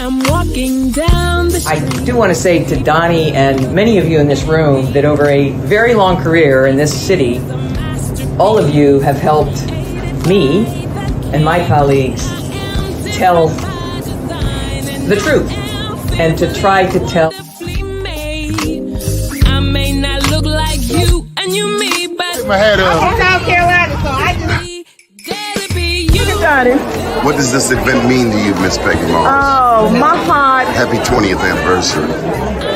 I'm walking down the street. I do want to say to Doni and many of you in this room that over a very long career in this city, all of you have helped me and my colleagues tell the truth and to try to tell. I may not look like you and you me, but my head up. I'm from South Carolina, so I just... What does this event mean to you, Miss Peggy Moss? Oh, my heart. Happy 20th anniversary.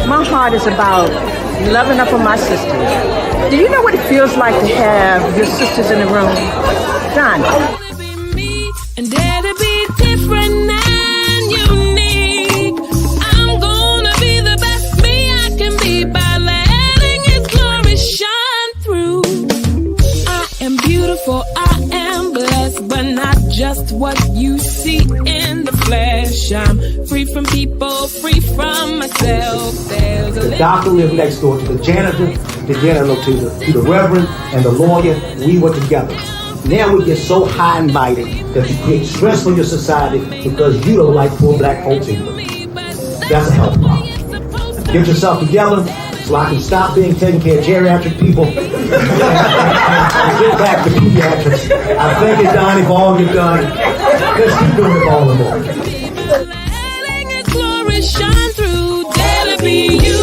My heart is about loving up on my sisters. Do you know what it feels like to have your sisters in the room? Done. And dare to be different and unique. I'm gonna be the best me I can be by letting His glory shine through. I am beautiful, I am blessed, but not just what you see in the flesh. I'm free from people, free from myself. The doctor lived next door to the janitor, to the reverend, and the lawyer. We were together. Now we get so high and mighty that you create stress for your society because you don't like poor black folks either. That's a health problem. Get yourself together so I can stop being taking care of geriatric people and get back to pediatrics. I thank you, Doni, for all you've done. Let's keep doing it all the more. Letting His glory shine through. Dare to be you,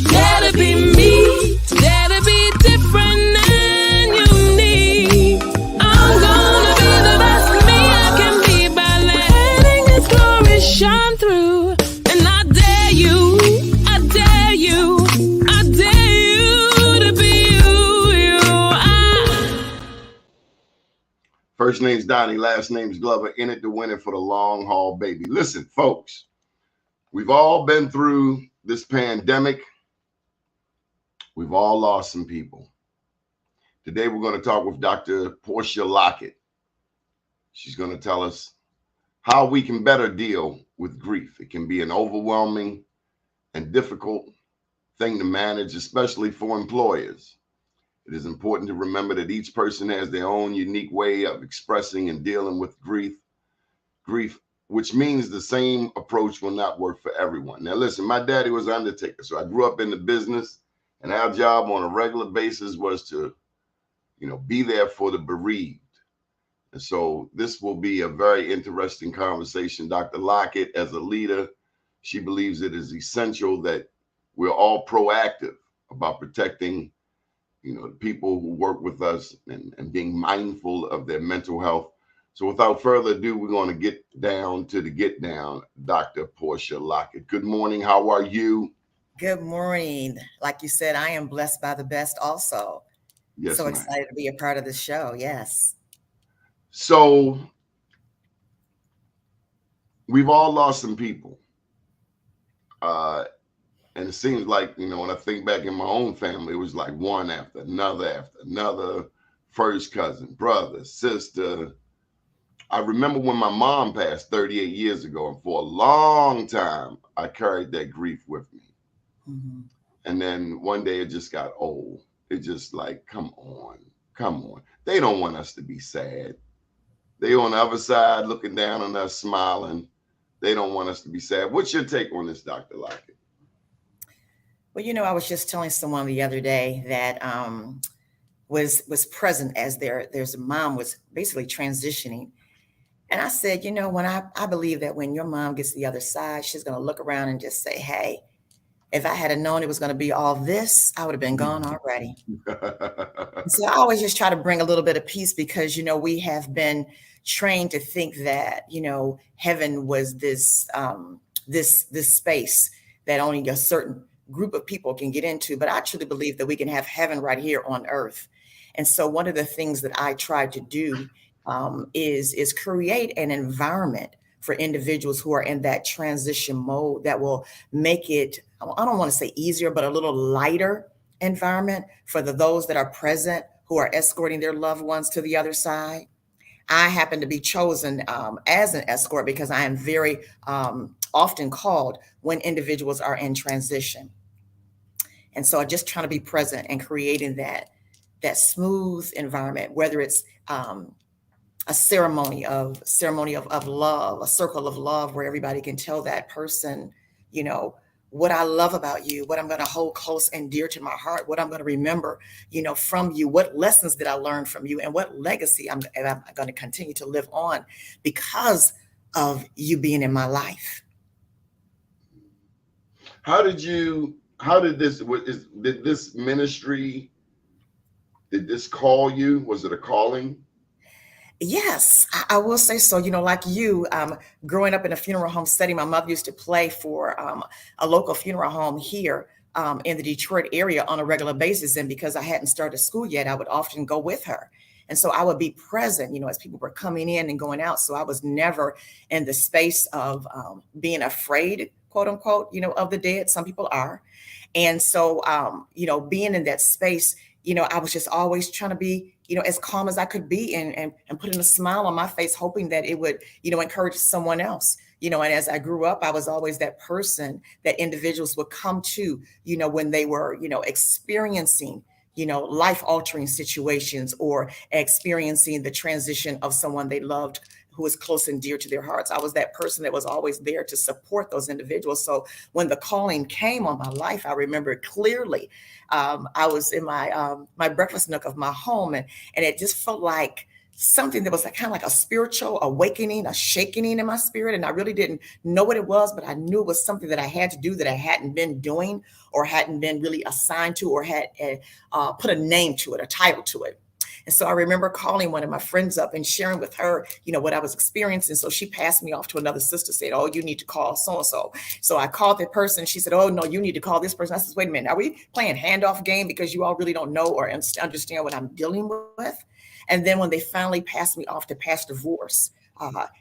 dare to be me, dare to be different and unique. I'm gonna be the best me I can be by letting His glory shine through. And I dare you, I dare you, I dare you to be you. First name's Doni, last name's Glover. In it to win it for the long haul, baby. Listen, folks, we've all been through this pandemic. We've all lost some people. Today, we're going to talk with Dr. Portia Lockett. She's going to tell us how we can better deal with grief. It can be an overwhelming and difficult thing to manage, especially for employers. It is important to remember that each person has their own unique way of expressing and dealing with grief, which means the same approach will not work for everyone. Now, listen, my daddy was an undertaker, so I grew up in the business, and our job on a regular basis was to, be there for the bereaved. And so this will be a very interesting conversation. Dr. Lockett, as a leader, she believes it is essential that we're all proactive about protecting the people who work with us and being mindful of their mental health. So without further ado, we're going to get down to the get down. Dr. Portia Lockett, good morning. How are you? Good morning. Like you said, I am blessed by the best also. Yes, so ma'am. Excited to be a part of the show. Yes. So we've all lost some people. And it seems like, when I think back in my own family, it was like one after another, first cousin, brother, sister. I remember when my mom passed 38 years ago, and for a long time, I carried that grief with me. Mm-hmm. And then one day it just got old. It just like, come on. They don't want us to be sad. They on the other side looking down on us, smiling. They don't want us to be sad. What's your take on this, Dr. Lockett? Well, I was just telling someone the other day that was present as their mom was basically transitioning. And I said, when I believe that when your mom gets to the other side, she's going to look around and just say, hey, if I had known it was going to be all this, I would have been gone already. So I always just try to bring a little bit of peace because, we have been trained to think that, heaven was this space that only a certain group of people can get into. But I truly believe that we can have heaven right here on earth. And so one of the things that I try to do is create an environment for individuals who are in that transition mode that will make it, I don't want to say easier, but a little lighter environment for those that are present who are escorting their loved ones to the other side. I happen to be chosen as an escort because I am very often called when individuals are in transition. And so I just trying to be present and creating that smooth environment, whether it's ceremony of love, a circle of love where everybody can tell that person, you know, what I love about you, what I'm going to hold close and dear to my heart, what I'm going to remember, you know, from you, what lessons did I learn from you, and what legacy I'm going to continue to live on because of you being in my life. Did this ministry, did this call you? Was it a calling? Yes, I will say so. You know, like you, growing up in a funeral home setting, my mother used to play for a local funeral home here in the Detroit area on a regular basis. And because I hadn't started school yet, I would often go with her. And so I would be present, you know, as people were coming in and going out. So I was never in the space of being afraid, quote unquote, you know, of the dead. Some people are. And so, you know, being in that space, you know, I was just always trying to be, you know, as calm as I could be and putting a smile on my face, hoping that it would, you know, encourage someone else, you know. And as I grew up, I was always that person that individuals would come to, you know, when they were, you know, experiencing, you know, life altering situations or experiencing the transition of someone they loved who was close and dear to their hearts. I was that person that was always there to support those individuals. So when the calling came on my life, I remember it clearly. I was in my breakfast nook of my home, and it just felt like something that was kind of like a spiritual awakening, a shaking in my spirit. And I really didn't know what it was, but I knew it was something that I had to do that I hadn't been doing or hadn't been really assigned to or had put a name to it, a title to it. And so I remember calling one of my friends up and sharing with her, you know, what I was experiencing. So she passed me off to another sister, said, "Oh, you need to call so-and-so." So I called that person. She said, "Oh, no, you need to call this person." I said, "Wait a minute, are we playing handoff game because you all really don't know or understand what I'm dealing with?" And then when they finally passed me off to Pastor Vorse,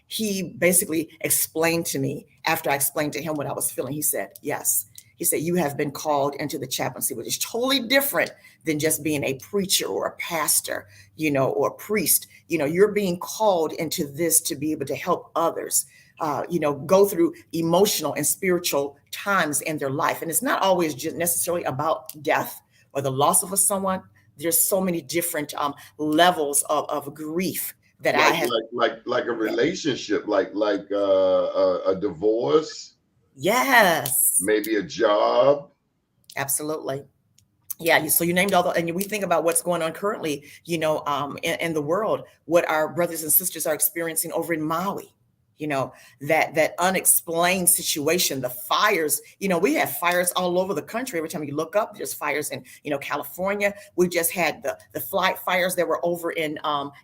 he basically explained to me, after I explained to him what I was feeling, he said, "Yes." He said, "You have been called into the chaplaincy, which is totally different than just being a preacher or a pastor, you know, or a priest. You know, you're being called into this to be able to help others, you know, go through emotional and spiritual times in their life. And it's not always just necessarily about death or the loss of someone. There's so many different levels of grief that I have." Like a relationship, like a divorce. Yes. Maybe a job. Absolutely. Yeah. So you named all the, and we think about what's going on currently, you know, in the world, what our brothers and sisters are experiencing over in Maui, you know, that unexplained situation, the fires, you know, we have fires all over the country. Every time you look up, there's fires in, you know, California. We just had the flight fires that were over in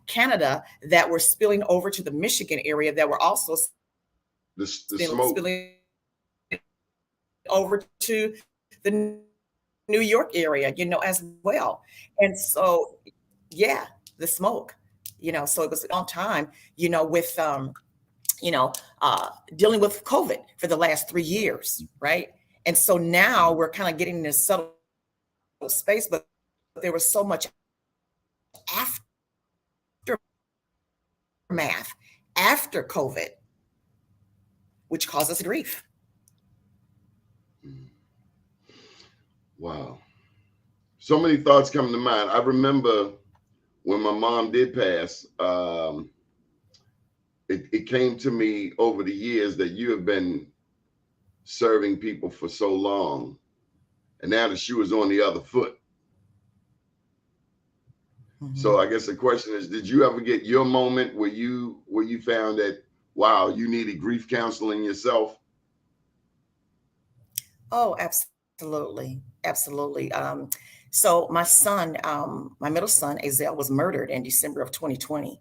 Canada that were spilling over to the Michigan area that were also the smoke spilling over to the New York area, you know, as well. And so, yeah, the smoke, you know, so it was a long time, you know, with, you know, dealing with COVID for the last 3 years, right? And so now we're kind of getting in this subtle space, but there was so much aftermath after COVID, which causes grief. Wow. So many thoughts come to mind. I remember when my mom did pass, it came to me over the years that you have been serving people for so long, and now the shoe is on the other foot. Mm-hmm. So I guess the question is, did you ever get your moment where you found that, wow, you needed grief counseling yourself? Oh, absolutely. Absolutely. So my son, my middle son, Azel, was murdered in December of 2020.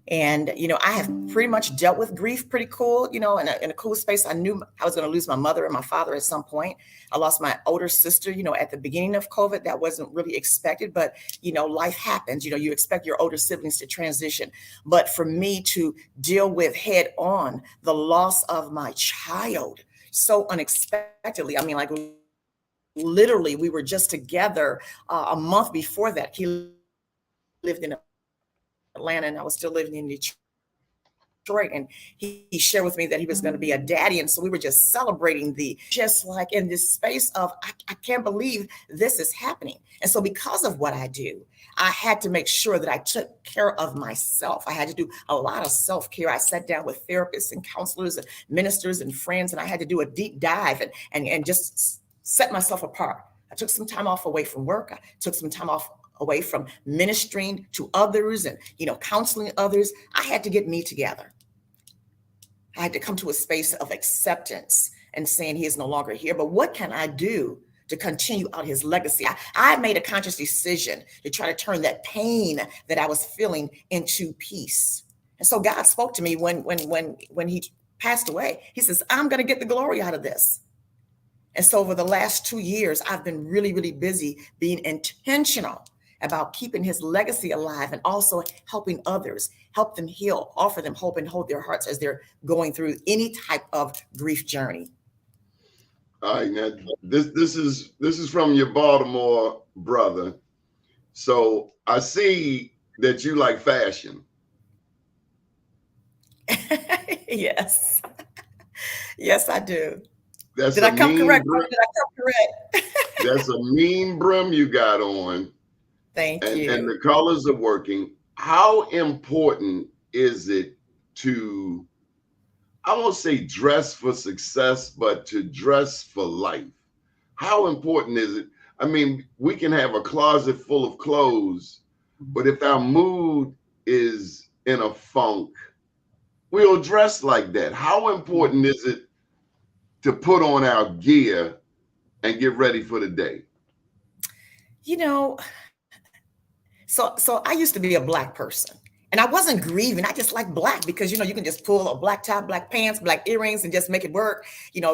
And, you know, I have pretty much dealt with grief pretty cool, you know, in a cool space. I knew I was going to lose my mother and my father at some point. I lost my older sister, you know, at the beginning of COVID. That wasn't really expected, but, you know, life happens. You know, you expect your older siblings to transition. But for me to deal with head on the loss of my child so unexpectedly, I mean, like, literally, we were just together a month before that. He lived in Atlanta and I was still living in Detroit. Detroit, and he shared with me that he was going to be a daddy. And so we were just celebrating just like in this space of, I can't believe this is happening. And so because of what I do, I had to make sure that I took care of myself. I had to do a lot of self-care. I sat down with therapists and counselors and ministers and friends, and I had to do a deep dive and just set myself apart. I took some time off away from work. I took some time off away from ministering to others and, counseling others. I had to get me together. I had to come to a space of acceptance and saying he is no longer here. But what can I do to continue out his legacy? I made a conscious decision to try to turn that pain that I was feeling into peace. And so God spoke to me when he passed away. He says, I'm going to get the glory out of this. And so over the last 2 years, I've been really, really busy being intentional about keeping his legacy alive and also helping others, help them heal, offer them hope, and hold their hearts as they're going through any type of grief journey. All right, now this is from your Baltimore brother. So I see that you like fashion. Yes. Yes, I do. Did I come correct? Did I come correct? That's a mean brim you got on. Thank you. And the colors are working. How important is it to, I won't say dress for success, but to dress for life? How important is it? I mean, we can have a closet full of clothes, but if our mood is in a funk, we'll dress like that. How important is it to put on our gear and get ready for the day? So I used to be a Black person, and I wasn't grieving. I just like Black because, you can just pull a black top, black pants, black earrings, and just make it work.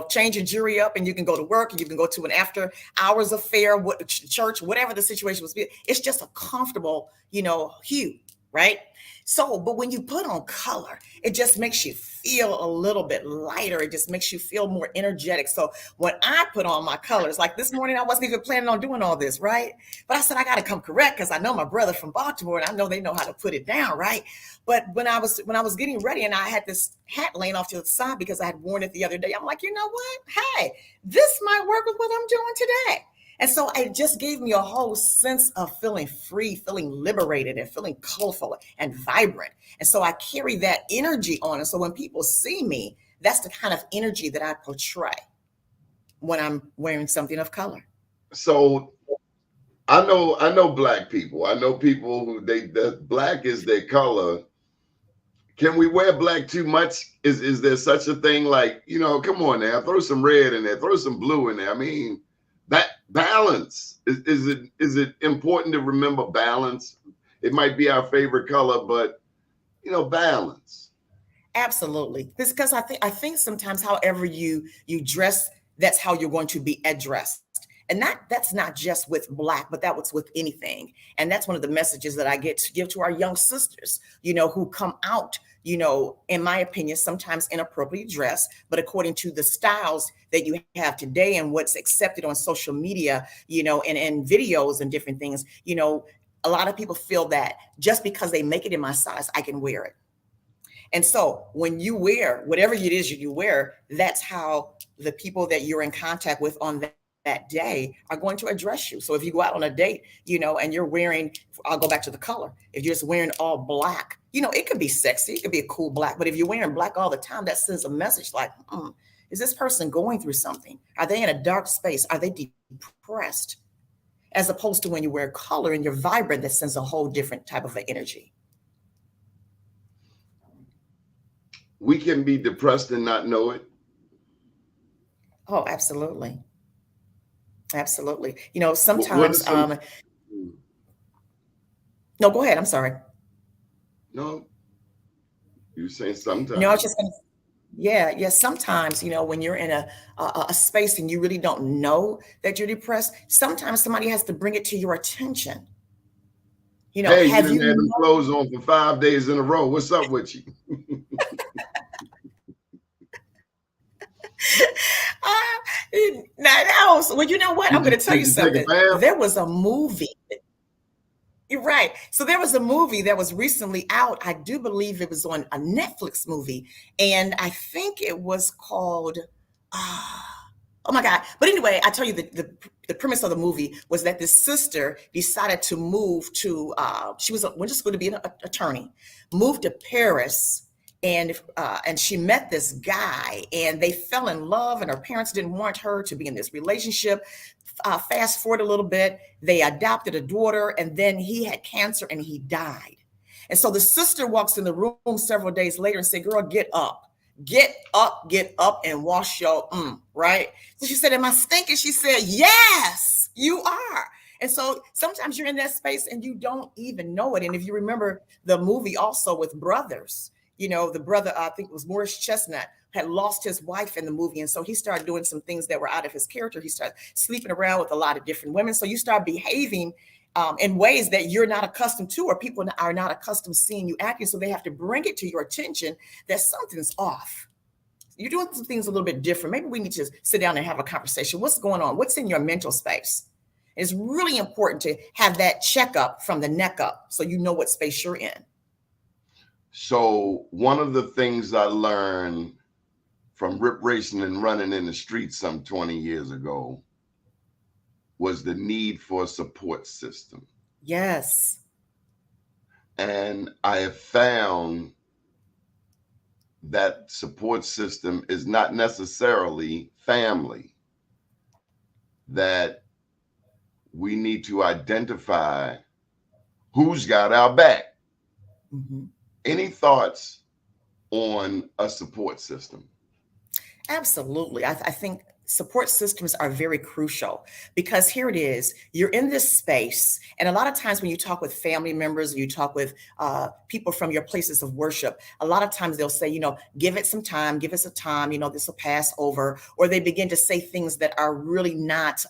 Change your jewelry up, and you can go to work, and you can go to an after hours affair, church, whatever the situation was. It's just a comfortable, hue, right? So, but when you put on color, it just makes you feel a little bit lighter. It just makes you feel more energetic. So when I put on my colors, like this morning, I wasn't even planning on doing all this, right? But I said, I got to come correct because I know my brother from Baltimore and I know they know how to put it down, right? But when I was getting ready and I had this hat laying off to the side because I had worn it the other day, I'm like, you know what? Hey, this might work with what I'm doing today. And so it just gave me a whole sense of feeling free, feeling liberated, and feeling colorful and vibrant. And so I carry that energy on. And so when people see me, that's the kind of energy that I portray when I'm wearing something of color. So I know Black people. I know people who Black is their color. Can we wear Black too much? Is there such a thing? Like, come on now, throw some red in there, throw some blue in there. I mean, that balance, is it important to remember balance? It might be our favorite color, but balance. Absolutely. Because I think sometimes however you dress, that's how you're going to be addressed. And that's not just with Black, but that was with anything. And that's one of the messages that I get to give to our young sisters, who come out, in my opinion, sometimes inappropriately dressed, but according to the styles that you have today and what's accepted on social media, and videos and different things, a lot of people feel that just because they make it in my size, I can wear it. And so when you wear whatever it is you wear, that's how the people that you're in contact with on that day are going to address you. So if you go out on a date, and you're wearing, I'll go back to the color. If you're just wearing all Black, it could be sexy. It could be a cool Black. But if you're wearing Black all the time, that sends a message like, is this person going through something? Are they in a dark space? Are they depressed? As opposed to when you wear color and you're vibrant, that sends a whole different type of energy. We can be depressed and not know it. Oh, absolutely. Absolutely. Sometimes, no, go ahead. I'm sorry. No, you're saying sometimes. No, I was just going to, yeah. Sometimes, when you're in a space and you really don't know that you're depressed, sometimes somebody has to bring it to your attention. Hey, you didn't have them clothes on for 5 days in a row. What's up with you? Well, you know what? I'm going to tell you something. There was a movie. You're right. right. So there was a movie that was recently out. I do believe it was on a Netflix movie, and I think it was called. Oh my God. But anyway, I tell you the premise of the movie was that this sister decided to move to, went to school to be an attorney, moved to Paris, and she met this guy and they fell in love, and her parents didn't want her to be in this relationship. Fast forward a little bit, they adopted a daughter, and then he had cancer and he died. And so the sister walks in the room several days later and said, girl, get up. Get up and wash your right? So she said, am I stinking? She said, yes, you are. And so sometimes you're in that space and you don't even know it. And if you remember the movie also with Brothers, the brother, I think it was Morris Chestnut, had lost his wife in the movie. And so he started doing some things that were out of his character. He started sleeping around with a lot of different women. So you start behaving in ways that you're not accustomed to, or people are not accustomed to seeing you acting. So they have to bring it to your attention that something's off. You're doing some things a little bit different. Maybe we need to sit down and have a conversation. What's going on? What's in your mental space? It's really important to have that checkup from the neck up so you know what space you're in. So one of the things I learned from rip racing and running in the streets some 20 years ago was the need for a support system. Yes. And I have found that support system is not necessarily family, that we need to identify who's got our back. Mm-hmm. Any thoughts on a support system? Absolutely. I think support systems are very crucial, because here it is, you're in this space. And a lot of times when you talk with family members, you talk with people from your places of worship, a lot of times they'll say, give it some time, give us a time, this will pass over. Or they begin to say things that are really not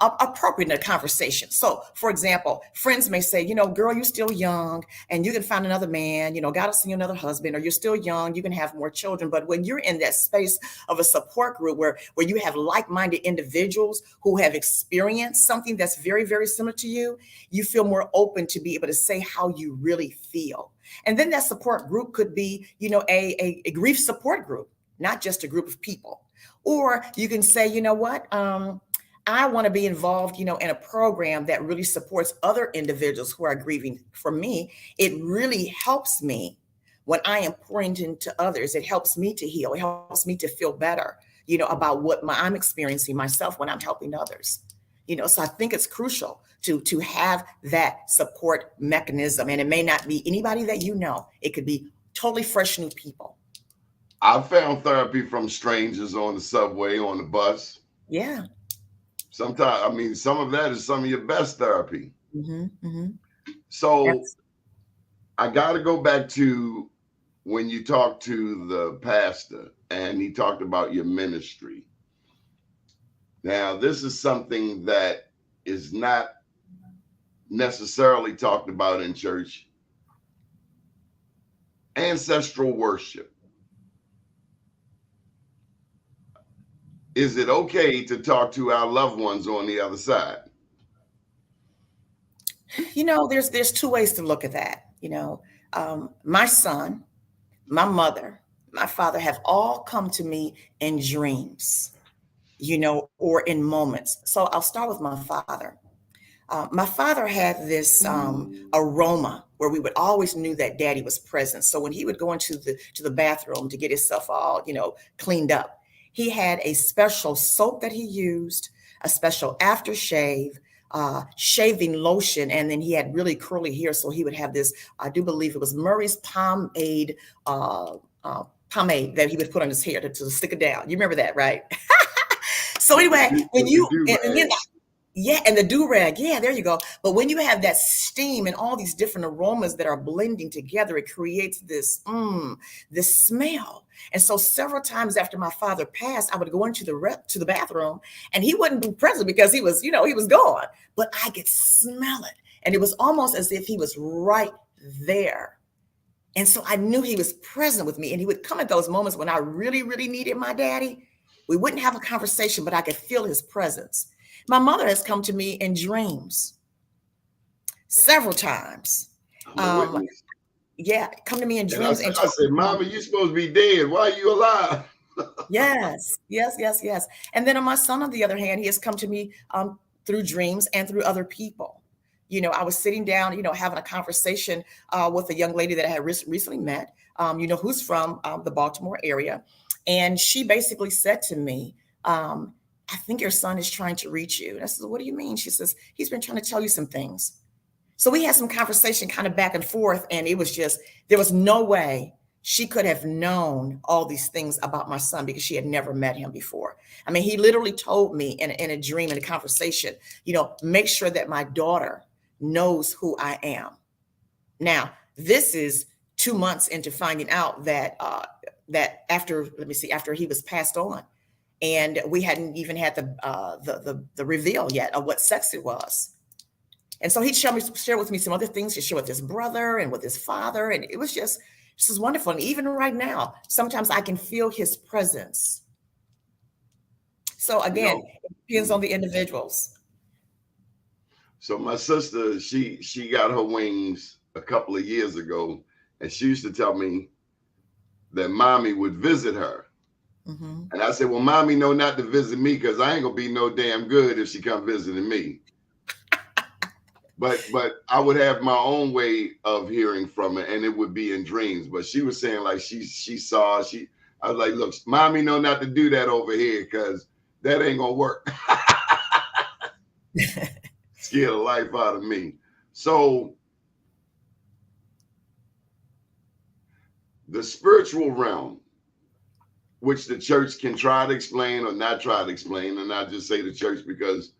appropriate in a conversation. So, for example, friends may say, girl, you're still young and you can find another man, God will send you another husband, or you're still young, you can have more children. But when you're in that space of a support group where you have like-minded individuals who have experienced something that's very, very similar to you, you feel more open to be able to say how you really feel. And then that support group could be, a grief support group, not just a group of people. Or you can say, I want to be involved, in a program that really supports other individuals who are grieving. For me, it really helps me when I am pouring into others. It helps me to heal. It helps me to feel better, about what I'm experiencing myself when I'm helping others. So I think it's crucial to have that support mechanism. And it may not be anybody that it could be totally fresh new people. I found therapy from strangers on the subway, on the bus. Yeah. Sometimes, some of that is some of your best therapy. Mm-hmm, mm-hmm. So I got to go back to when you talked to the pastor and he talked about your ministry. Now, this is something that is not necessarily talked about in church. Ancestral worship. Is it okay to talk to our loved ones on the other side? There's two ways to look at that. My son, my mother, my father have all come to me in dreams, or in moments. So I'll start with my father. My father had this aroma where we would always knew that daddy was present. So when he would go into the bathroom to get himself all, cleaned up, he had a special soap that he used, a special aftershave, shaving lotion, and then he had really curly hair. So he would have this, I do believe it was Murray's pomade that he would put on his hair to stick it down. You remember that, right? So anyway, and the do-rag, there you go. But when you have that steam and all these different aromas that are blending together, it creates this smell. And so several times after my father passed, I would go into the bathroom, and he wouldn't be present because he was, he was gone. But I could smell it, and it was almost as if he was right there. And so I knew he was present with me, and he would come at those moments when I really, really needed my daddy. We wouldn't have a conversation, but I could feel his presence. My mother has come to me in dreams. several times. I'm a witness. Yeah, come to me in And dreams and I talk said, about. Mama, you supposed to be dead. Why are you alive? Yes, yes, yes, yes. And then on my son, on the other hand, he has come to me through dreams and through other people. I was sitting down, having a conversation with a young lady that I had recently met, who's from the Baltimore area. And she basically said to me, I think your son is trying to reach you. And I said, what do you mean? She says, he's been trying to tell you some things. So we had some conversation kind of back and forth. And it was just, there was no way she could have known all these things about my son because she had never met him before. I mean, he literally told me in a dream, in a conversation, make sure that my daughter knows who I am. Now, this is 2 months into finding out that after he was passed on, and we hadn't even had the reveal yet of what sex it was. And so he shared with me some other things. He shared with his brother and with his father, and it was just. This is wonderful. And even right now, sometimes I can feel his presence. So again, it depends on the individuals. So my sister, she got her wings a couple of years ago, and she used to tell me that Mommy would visit her. Mm-hmm. And I said, well, Mommy know not to visit me because I ain't gonna be no damn good if she come visiting me. But I would have my own way of hearing from her, and it would be in dreams. But she was saying like she saw. I was like, look, Mommy know not to do that over here because that ain't gonna work. Scared the life out of me. So the spiritual realm, which the church can try to explain or not try to explain, and I just say the church because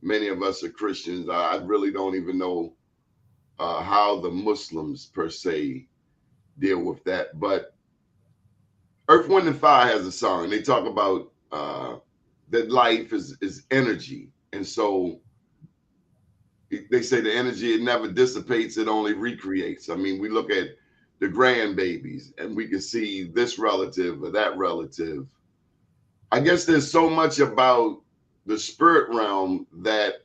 many of us are Christians. I really don't even know how the Muslims per se deal with that. But Earth, Wind, and Fire has a song. They talk about that life is energy. And so they say the energy, it never dissipates, it only recreates. I mean, we look at the grandbabies and we can see this relative or that relative. I guess there's so much about the spirit realm that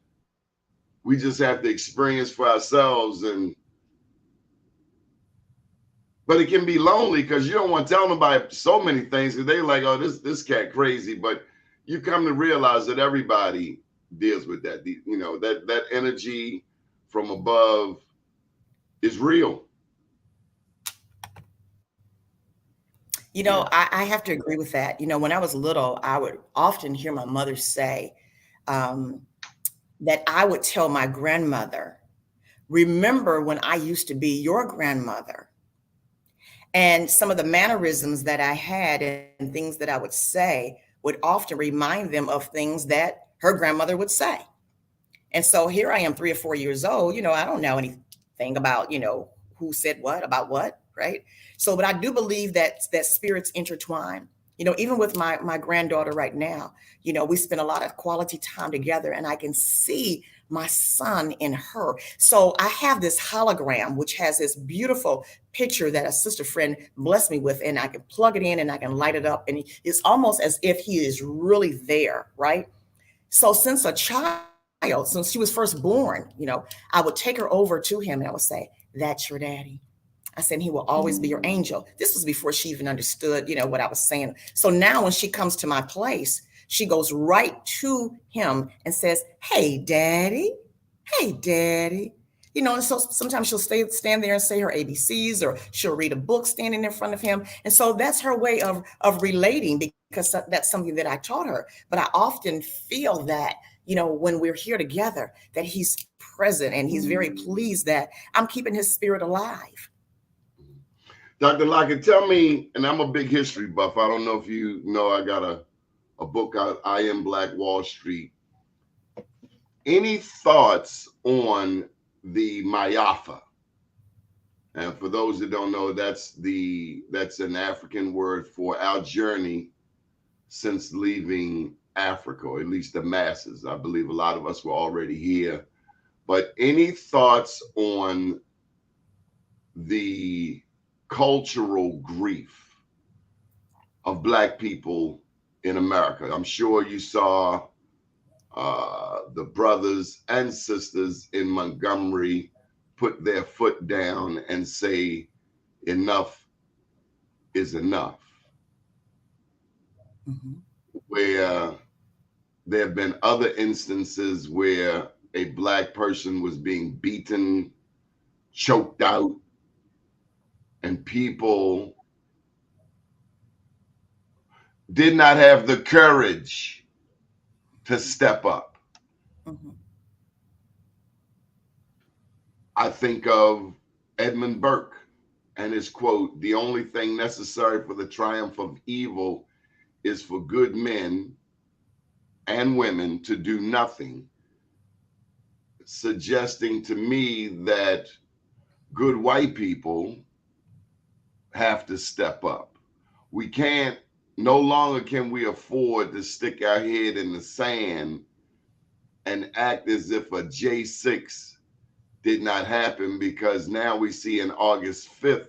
we just have to experience for ourselves. But it can be lonely because you don't want to tell nobody so many things because they're like, oh, this cat crazy. But you come to realize that everybody deals with that. That energy from above is real. I have to agree with that. When I was little, I would often hear my mother say that I would tell my grandmother, remember when I used to be your grandmother. And some of the mannerisms that I had and things that I would say would often remind them of things that her grandmother would say. And so here I am 3 or 4 years old, I don't know anything about, who said what about what, right? So, but I do believe that spirits intertwine, even with my granddaughter right now, we spend a lot of quality time together and I can see my son in her. So I have this hologram, which has this beautiful picture that a sister friend blessed me with, and I can plug it in and I can light it up. And it's almost as if he is really there, right? So since a child, since she was first born, I would take her over to him and I would say, that's your daddy. I said, he will always be your angel. This was before she even understood, what I was saying. So now when she comes to my place, she goes right to him and says, hey, daddy. Hey, daddy. And so sometimes she'll stand there and say her ABCs, or she'll read a book standing in front of him. And so that's her way of relating, because that's something that I taught her. But I often feel that, when we're here together, that he's present and he's very pleased that I'm keeping his spirit alive. Dr. Lockett, tell me, and I'm a big history buff. I don't know if you know, I got a book out, I Am Black Wall Street. Any thoughts on the Mayafa? And for those that don't know, that's an African word for our journey since leaving Africa, or at least the masses. I believe a lot of us were already here. But any thoughts on the cultural grief of Black people in America? I'm sure you saw the brothers and sisters in Montgomery put their foot down and say enough is enough. Mm-hmm. Where there have been other instances where a Black person was being beaten, choked out, and people did not have the courage to step up. Mm-hmm. I think of Edmund Burke and his quote, "The only thing necessary for the triumph of evil is for good men and women to do nothing," suggesting to me that good white people have to step up. We can't, no longer can we afford to stick our head in the sand and act as if a J6 did not happen, because now we see an August 5th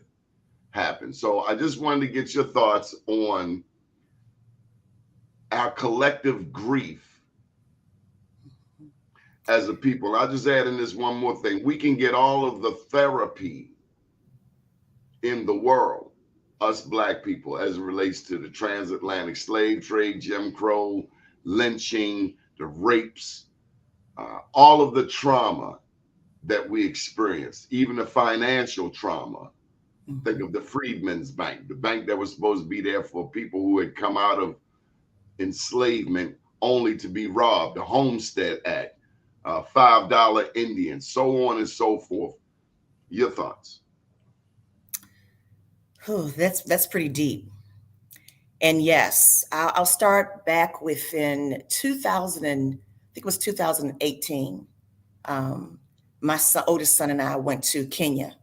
happen. So I just wanted to get your thoughts on our collective grief as a people. I'll just add in this one more thing. We can get all of the therapy in the world, us Black people, as it relates to the transatlantic slave trade, Jim Crow, lynching, the rapes, all of the trauma that we experienced, even the financial trauma. Mm-hmm. Think of the Freedmen's Bank, the bank that was supposed to be there for people who had come out of enslavement only to be robbed, the Homestead Act, $5 Indians, so on and so forth. Your thoughts? Oh, that's pretty deep. And yes, I'll start back within 2000, I think it was 2018. My oldest son and I went to Kenya.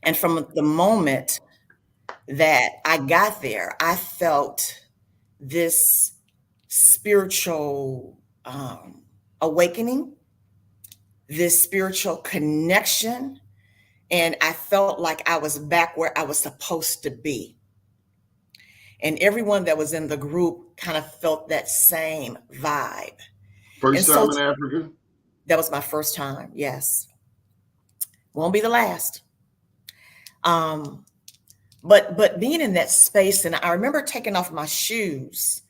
And from the moment that I got there, I felt this spiritual awakening, this spiritual connection. And I felt like I was back where I was supposed to be. And everyone that was in the group kind of felt that same vibe. First And time so in Africa? that was my first time. Yes. Won't be the last. But being in that space, and I remember taking off my shoes,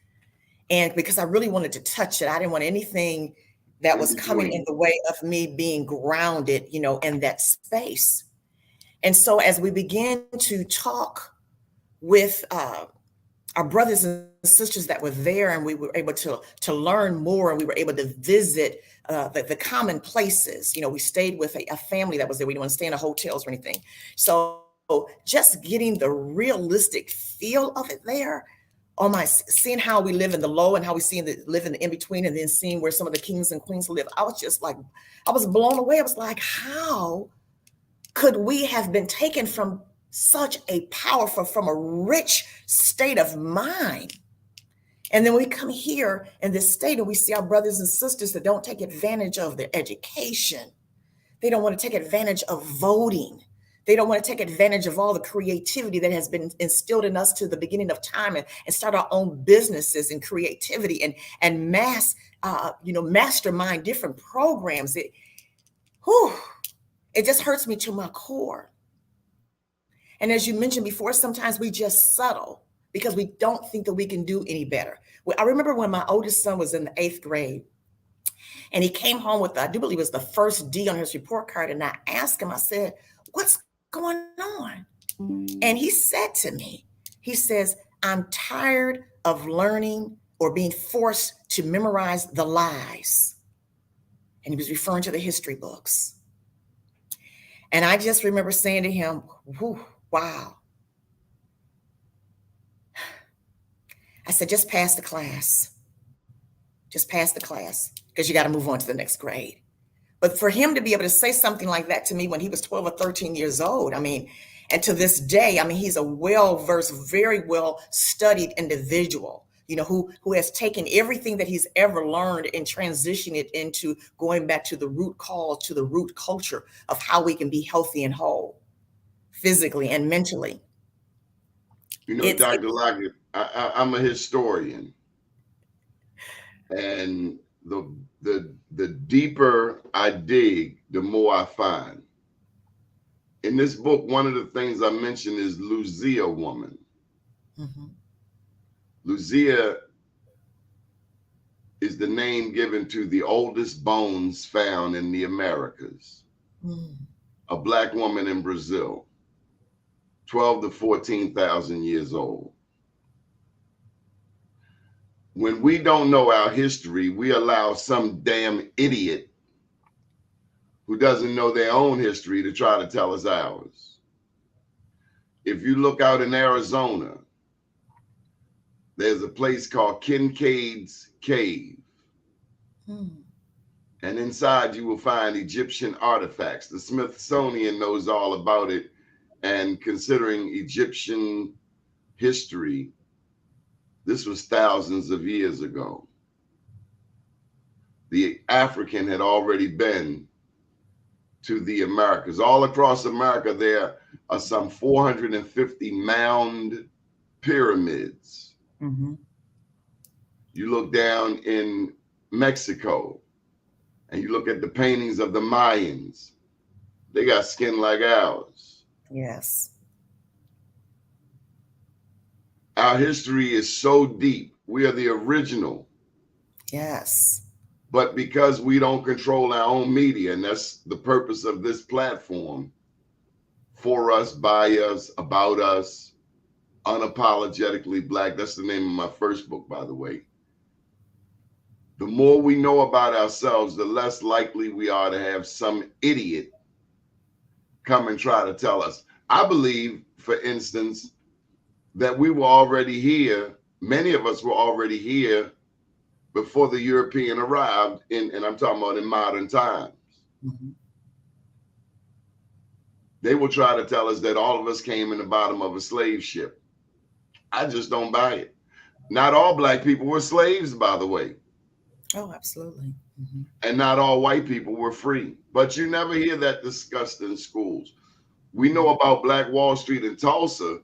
and because I really wanted to touch it, I didn't want anything that was coming in the way of me being grounded, in that space. And so as we began to talk with our brothers and sisters that were there, and we were able to learn more, and we were able to visit the common places. We stayed with a family that was there. We didn't want to stay in the hotels or anything. So just getting the realistic feel of it there, seeing how we live in the low and how we live in the in-between, and then seeing where some of the kings and queens live, I was just like, I was blown away. I was like, how could we have been taken from such a powerful, from a rich state of mind? And then we come here in this state and we see our brothers and sisters that don't take advantage of their education. They don't want to take advantage of voting. They don't want to take advantage of all the creativity that has been instilled in us to the beginning of time, and start our own businesses and creativity and mastermind different programs. It just hurts me to my core. And as you mentioned before, sometimes we just settle because we don't think that we can do any better. I remember when my oldest son was in the 8th grade, and he came home with, I do believe it was the first D on his report card. And I asked him, I said, "What's going on?" And he said to me, he says, "I'm tired of learning or being forced to memorize the lies." And he was referring to the history books. And I just remember saying to him, wow. I said, just pass the class. Just pass the class, because you got to move on to the next grade. But for him to be able to say something like that to me when he was 12 or 13 years old, and to this day, he's a well-versed, very well-studied individual, who has taken everything that he's ever learned and transitioned it into going back to the root cause, to the root culture of how we can be healthy and whole, physically and mentally. Dr. Lockett, I'm a historian, and the deeper I dig, the more I find. In this book, one of the things I mentioned is Lucia woman. Mm-hmm. Lucia is the name given to the oldest bones found in the Americas. Mm. A Black woman in Brazil, 12 to 14,000 years old. When we don't know our history, we allow some damn idiot who doesn't know their own history to try to tell us ours. If you look out in Arizona, there's a place called Kincaid's Cave. Mm. And inside you will find Egyptian artifacts. The Smithsonian knows all about it. And considering Egyptian history, this was thousands of years ago. The African had already been to the Americas. All across America, there are some 450 mound pyramids. Mm-hmm. You look down in Mexico and you look at the paintings of the Mayans. They got skin like ours. Yes. Our history is so deep. We are the original. Yes. But because we don't control our own media, and that's the purpose of this platform, for us, by us, about us, unapologetically Black. That's the name of my first book, by the way. The more we know about ourselves, the less likely we are to have some idiot come and try to tell us. I believe, for instance, that we were already here. Many of us were already here before the European arrived, and I'm talking about in modern times. Mm-hmm. They will try to tell us that all of us came in the bottom of a slave ship. I just don't buy it. Not all Black people were slaves, by the way. Oh, absolutely. Mm-hmm. And not all white people were free. But you never hear that discussed in schools. We know about Black Wall Street in Tulsa,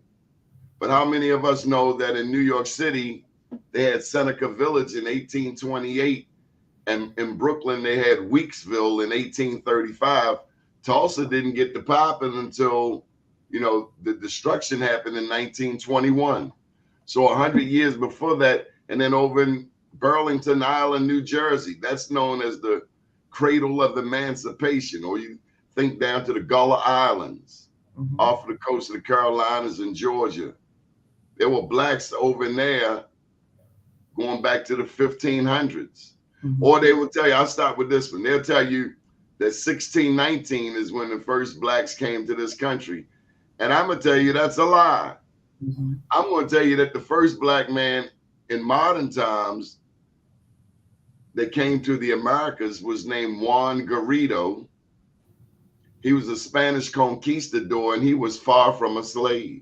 but how many of us know that in New York City, they had Seneca Village in 1828, and in Brooklyn, they had Weeksville in 1835. Tulsa didn't get to popping until, the destruction happened in 1921. So 100 years before that, and then over in Burlington Island, New Jersey, that's known as the cradle of emancipation. Or you think down to the Gullah Islands, Mm-hmm. off the coast of the Carolinas and Georgia. There were Blacks over in there going back to the 1500s. Mm-hmm. Or they will tell you, I'll start with this one. They'll tell you that 1619 is when the first Blacks came to this country. And I'm going to tell you that's a lie. Mm-hmm. I'm going to tell you that the first Black man in modern times that came to the Americas was named Juan Garrido. He was a Spanish conquistador, and he was far from a slave.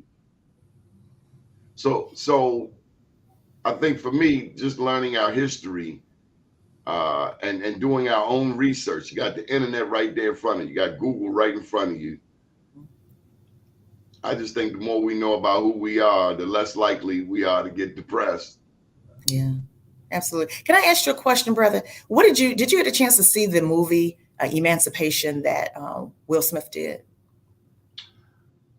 So I think for me, just learning our history and doing our own research, you got the internet right there in front of you, you got Google right in front of you. I just think the more we know about who we are, the less likely we are to get depressed. Yeah, absolutely. Can I ask you a question, brother? Did you get a chance to see the movie Emancipation that Will Smith did?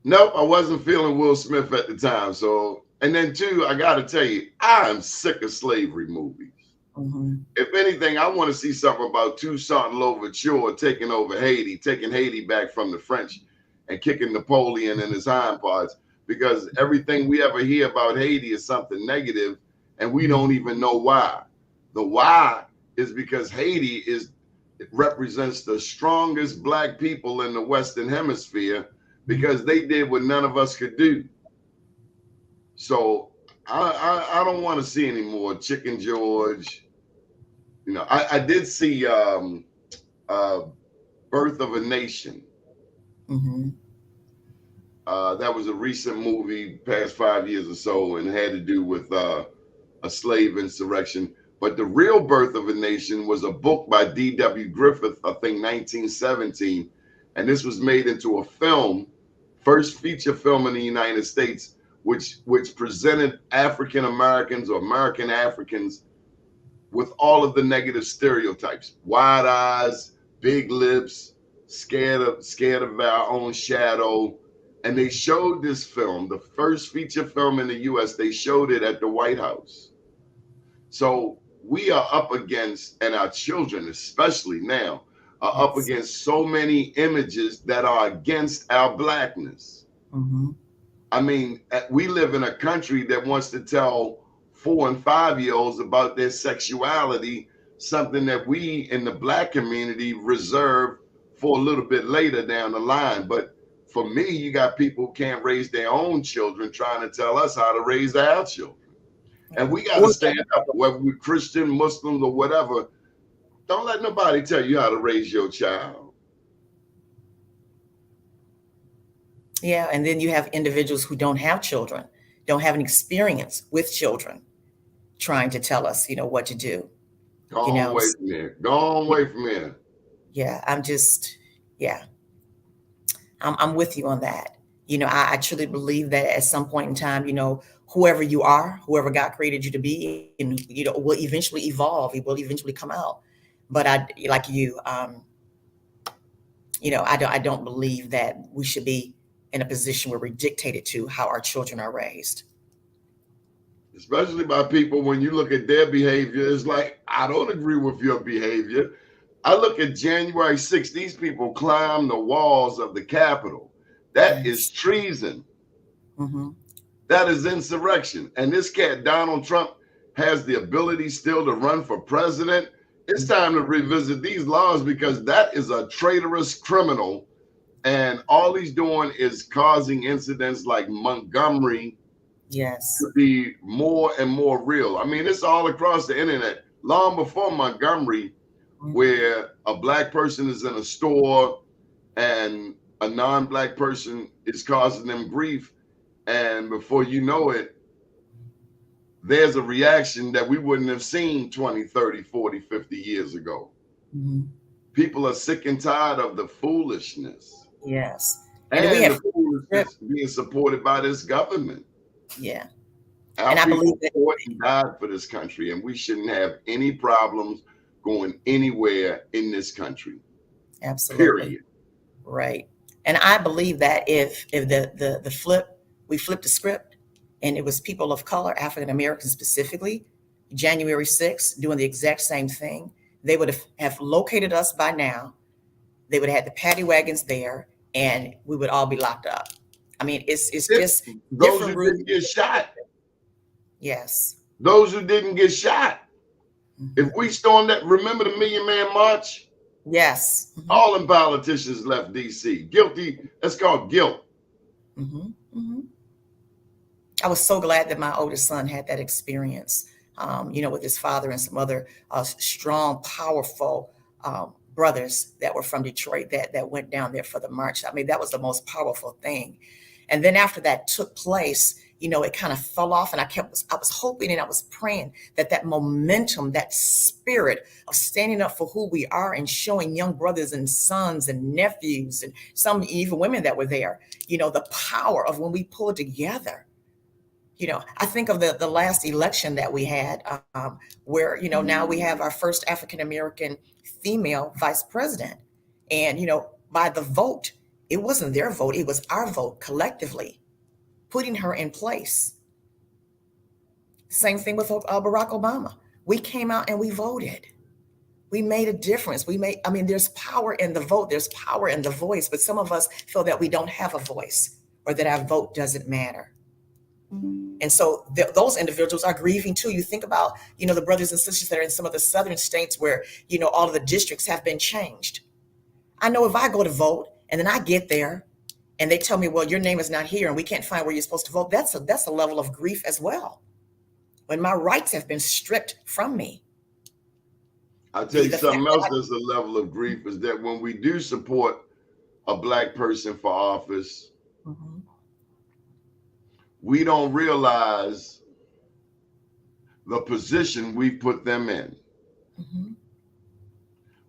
Nope, I wasn't feeling Will Smith at the time. So, and then two, I got to tell you, I'm sick of slavery movies. Mm-hmm. If anything, I want to see something about Toussaint Louverture taking over Haiti, taking Haiti back from the French and kicking Napoleon in his hind parts, because everything we ever hear about Haiti is something negative, and we don't even know why. The why is because Haiti represents the strongest Black people in the Western Hemisphere, because they did what none of us could do. So I don't want to see any more Chicken George. I did see Birth of a Nation. Mm-hmm. That was a recent movie, past 5 years or so, and had to do with a slave insurrection. But the real Birth of a Nation was a book by D.W. Griffith, I think 1917. And this was made into a film, first feature film in the United States, which presented African Americans or American Africans with all of the negative stereotypes: wide eyes, big lips, scared of our own shadow. And they showed this film, the first feature film in the US, they showed it at the White House. So we are up against, and our children especially now, are up against so many images that are against our blackness. I mean, we live in a country that wants to tell 4- and 5-year-olds about their sexuality, something that we in the black community reserve for a little bit later down the line. But for me, you got people who can't raise their own children trying to tell us how to raise our children. And we got to stand up, whether we're Christian, Muslims, or whatever. Don't let nobody tell you how to raise your child. Yeah, and then you have individuals who don't have children, don't have an experience with children, trying to tell us, what to do. Go on away from here. Go on away from here. Yeah, I'm with you on that. I truly believe that at some point in time, whoever you are, whoever God created you to be, and will eventually evolve. It will eventually come out. But I don't believe that we should be in a position where we're dictated to how our children are raised. Especially by people, when you look at their behavior, it's like, I don't agree with your behavior. I look at January 6th, these people climb the walls of the Capitol. That is treason. That is insurrection. And this cat, Donald Trump, has the ability still to run for president. It's time to revisit these laws, because that is a traitorous criminal. And all he's doing is causing incidents like Montgomery to be more and more real. I mean, it's all across the internet. Long before Montgomery, where a black person is in a store and a non-black person is causing them grief, and before you know it, there's a reaction that we wouldn't have seen 20, 30, 40, 50 years ago. People are sick and tired of the foolishness. Yes. And the foolishness being supported by this government. Yeah. Our and I believe that died for this country, and we shouldn't have any problems going anywhere in this country. Absolutely. Period. Right. And I believe that if we flipped the script, and it was people of color, African Americans specifically, January 6th, doing the exact same thing, they would have located us by now. They would have had the paddy wagons there, and we would all be locked up. I mean, it's just those who didn't get shot. Yes. Those who didn't get shot. If we stormed that, remember the Million Man March? Yes. All them politicians left DC. Guilty. That's called guilt. I was so glad that my oldest son had that experience, with his father and some other strong, powerful brothers that were from Detroit that went down there for the march. I mean, that was the most powerful thing. And then after that took place, it kind of fell off, and I was hoping and I was praying that momentum, that spirit of standing up for who we are and showing young brothers and sons and nephews and some even women that were there, the power of when we pull together. I think of the last election that we had, where, now we have our first African-American female vice president. And, by the vote, it wasn't their vote, it was our vote collectively, putting her in place. Same thing with Barack Obama. We came out and we voted. We made a difference. There's power in the vote, there's power in the voice, but some of us feel that we don't have a voice or that our vote doesn't matter. And so those individuals are grieving too. You think about, the brothers and sisters that are in some of the southern states where, all of the districts have been changed. I know if I go to vote and then I get there and they tell me, well, your name is not here and we can't find where you're supposed to vote, that's a level of grief as well. When my rights have been stripped from me. I'll tell you something else that's a level of grief is that when we do support a black person for office, we don't realize the position we put them in.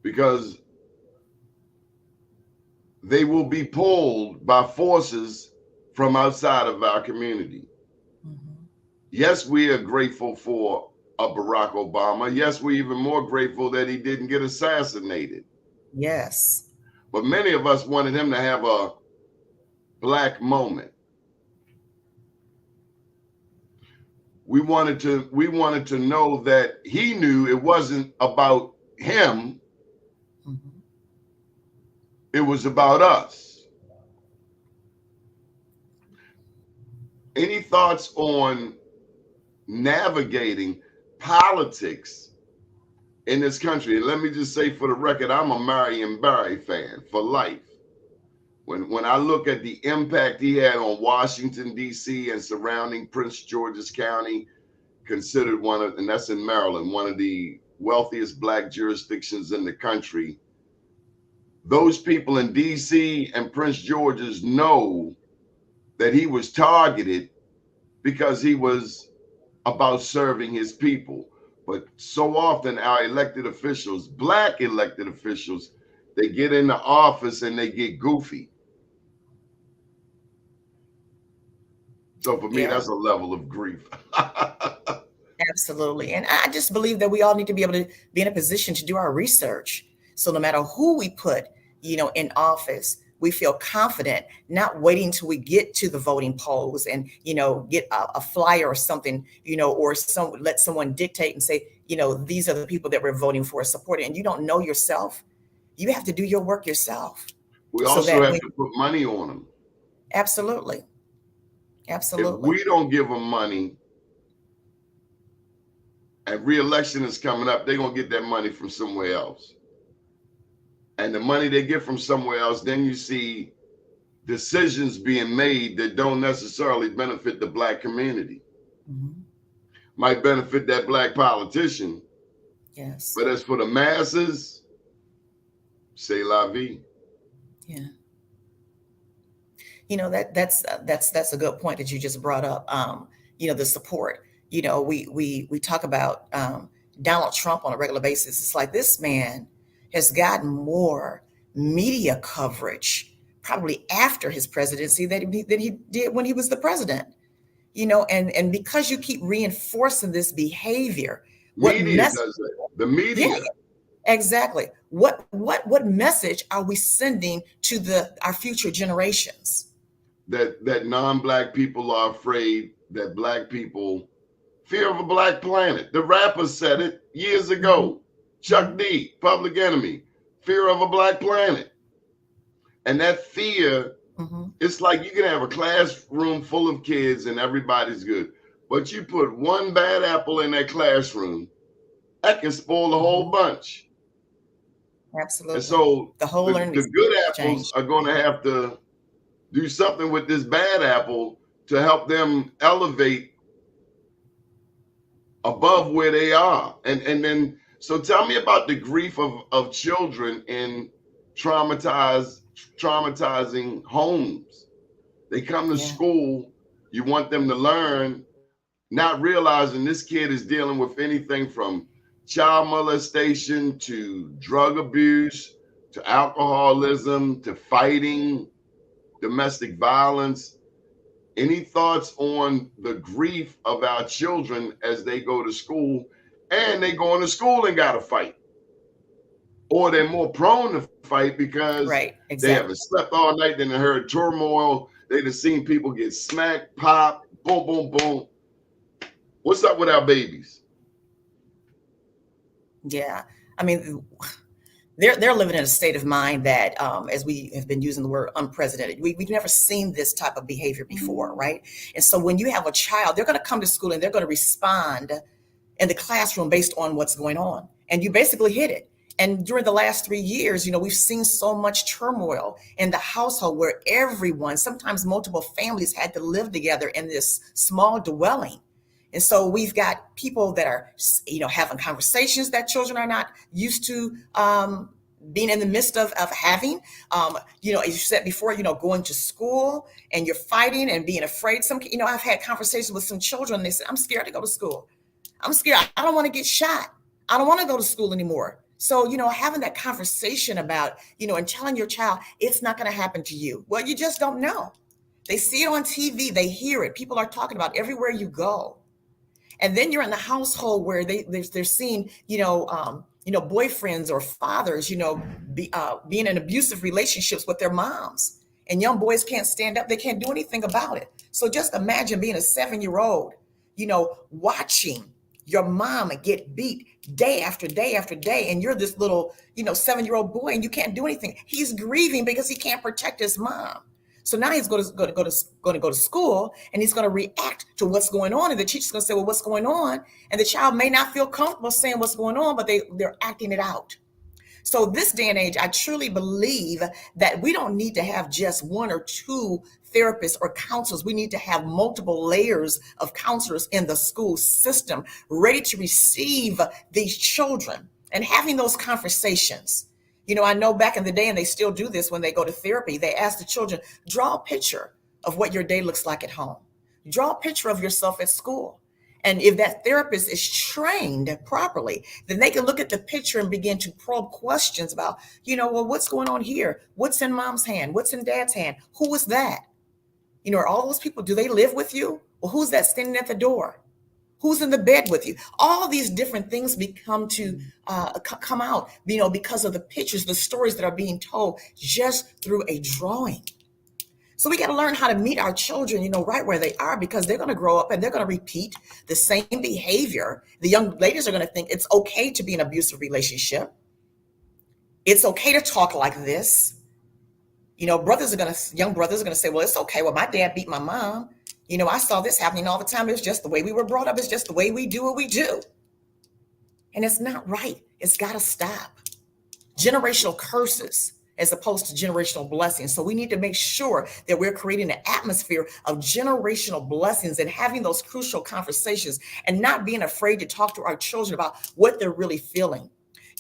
Because they will be pulled by forces from outside of our community. Yes, we are grateful for a Barack Obama. Yes, we're even more grateful that he didn't get assassinated. Yes. But many of us wanted him to have a black moment. We wanted to know that he knew it wasn't about him. Mm-hmm. It was about us. Any thoughts on navigating politics in this country? And let me just say for the record, I'm a Marion Barry fan for life. When I look at the impact he had on Washington, D.C. and surrounding Prince George's County, considered one of, and that's in Maryland, one of the wealthiest black jurisdictions in the country. Those people in D.C. and Prince George's know that he was targeted because he was about serving his people. But so often our elected officials, black elected officials, they get into office and they get goofy. So for me, that's a level of grief. Absolutely. And I just believe that we all need to be able to be in a position to do our research. So no matter who we put, in office, we feel confident, not waiting till we get to the voting polls and, get a flyer or something, or let someone dictate and say, these are the people that we're voting for, supporting, and you don't know yourself. You have to do your work yourself. We also have to put money on them. Absolutely. Absolutely. If we don't give them money and re-election is coming up, they're going to get that money from somewhere else. And the money they get from somewhere else, then you see decisions being made that don't necessarily benefit the black community. Mm-hmm. Might benefit that black politician. Yes. But as for the masses, c'est la vie. Yeah. That's a good point that you just brought up. The support. We talk about Donald Trump on a regular basis. It's like this man has gotten more media coverage probably after his presidency than he did when he was the president. And because you keep reinforcing this behavior, media does that. The media. Yeah, exactly. What message are we sending to our future generations? That non-black people are afraid that black people fear of a black planet. The rapper said it years ago. Chuck D, Public Enemy, fear of a black planet. And that fear, it's like you can have a classroom full of kids and everybody's good. But you put one bad apple in that classroom, that can spoil the whole bunch. Absolutely. And so the good apples are going to have to do something with this bad apple to help them elevate above where they are. And then, so tell me about the grief of children in traumatizing homes. They come to school, you want them to learn, not realizing this kid is dealing with anything from child molestation to drug abuse to alcoholism to fighting, domestic violence. Any thoughts on the grief of our children as they go to school, and they go into school and got to fight? Or they're more prone to fight because they haven't slept all night, then they heard turmoil, they've seen people get smacked, pop, boom, boom, boom. What's up with our babies? Yeah, I mean, they're living in a state of mind that, as we have been using the word unprecedented, we've never seen this type of behavior before, right? And so when you have a child, they're going to come to school and they're going to respond in the classroom based on what's going on. And you basically hit it. And during the last 3 years, we've seen so much turmoil in the household where everyone, sometimes multiple families, had to live together in this small dwelling. And so we've got people that are, having conversations that children are not used to being in the midst of having. As you said before, going to school and you're fighting and being afraid. I've had conversations with some children. And they said, I'm scared to go to school. I'm scared. I don't want to get shot. I don't want to go to school anymore. So, having that conversation about, and telling your child it's not going to happen to you. Well, you just don't know. They see it on TV. They hear it. People are talking about it everywhere you go. And then you're in the household where they're seeing, boyfriends or fathers, being in abusive relationships with their moms. And young boys can't stand up. They can't do anything about it. So just imagine being a 7-year-old, watching your mom get beat day after day after day. And you're this little, 7-year-old boy and you can't do anything. He's grieving because he can't protect his mom. So now he's going to go to school and he's going to react to what's going on. And the teacher's going to say, well, what's going on? And the child may not feel comfortable saying what's going on, but they're acting it out. So this day and age, I truly believe that we don't need to have just one or two therapists or counselors. We need to have multiple layers of counselors in the school system ready to receive these children and having those conversations. I know back in the day, and they still do this when they go to therapy, they ask the children, draw a picture of what your day looks like at home. Draw a picture of yourself at school. And if that therapist is trained properly, then they can look at the picture and begin to probe questions about, well, what's going on here? What's in mom's hand? What's in dad's hand? Who is that? Are all those people, do they live with you? Well, who's that standing at the door? Who's in the bed with you? All these different things become to come out, because of the pictures, the stories that are being told just through a drawing. So we got to learn how to meet our children, right where they are, because they're going to grow up and they're going to repeat the same behavior. The young ladies are going to think it's okay to be in an abusive relationship. It's okay to talk like this. Young brothers are going to say, well, it's okay. Well, my dad beat my mom. I saw this happening all the time. It's just the way we were brought up. It's just the way we do what we do. And it's not right. It's got to stop. Generational curses as opposed to generational blessings. So we need to make sure that we're creating an atmosphere of generational blessings and having those crucial conversations and not being afraid to talk to our children about what they're really feeling.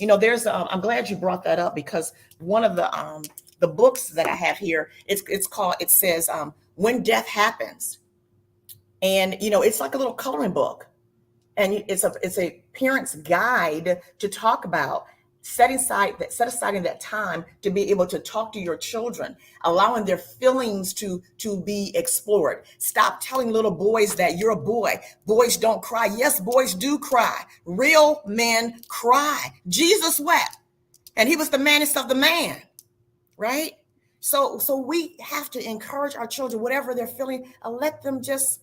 I'm glad you brought that up, because one of the books that I have here, it says When Death Happens. And, it's like a little coloring book, and it's a parent's guide to talk about set aside in that time to be able to talk to your children, allowing their feelings to be explored. Stop telling little boys that you're a boy. Boys don't cry. Yes, boys do cry. Real men cry. Jesus wept, and he was the manest of the man, right? So we have to encourage our children, whatever they're feeling, let them just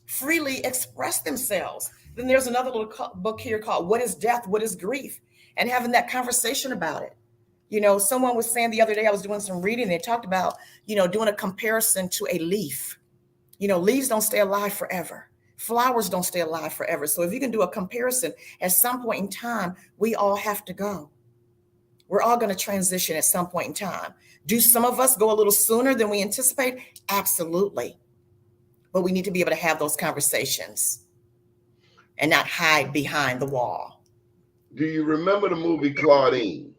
freely express themselves. Then there's another little book here called What is Death? What is Grief? And having that conversation about it. Someone was saying the other day, I was doing some reading, they talked about, doing a comparison to a leaf. Leaves don't stay alive forever. Flowers don't stay alive forever. So if you can do a comparison, at some point in time, we all have to go. We're all going to transition at some point in time. Do some of us go a little sooner than we anticipate? Absolutely. But we need to be able to have those conversations and not hide behind the wall. Do you remember the movie Claudine?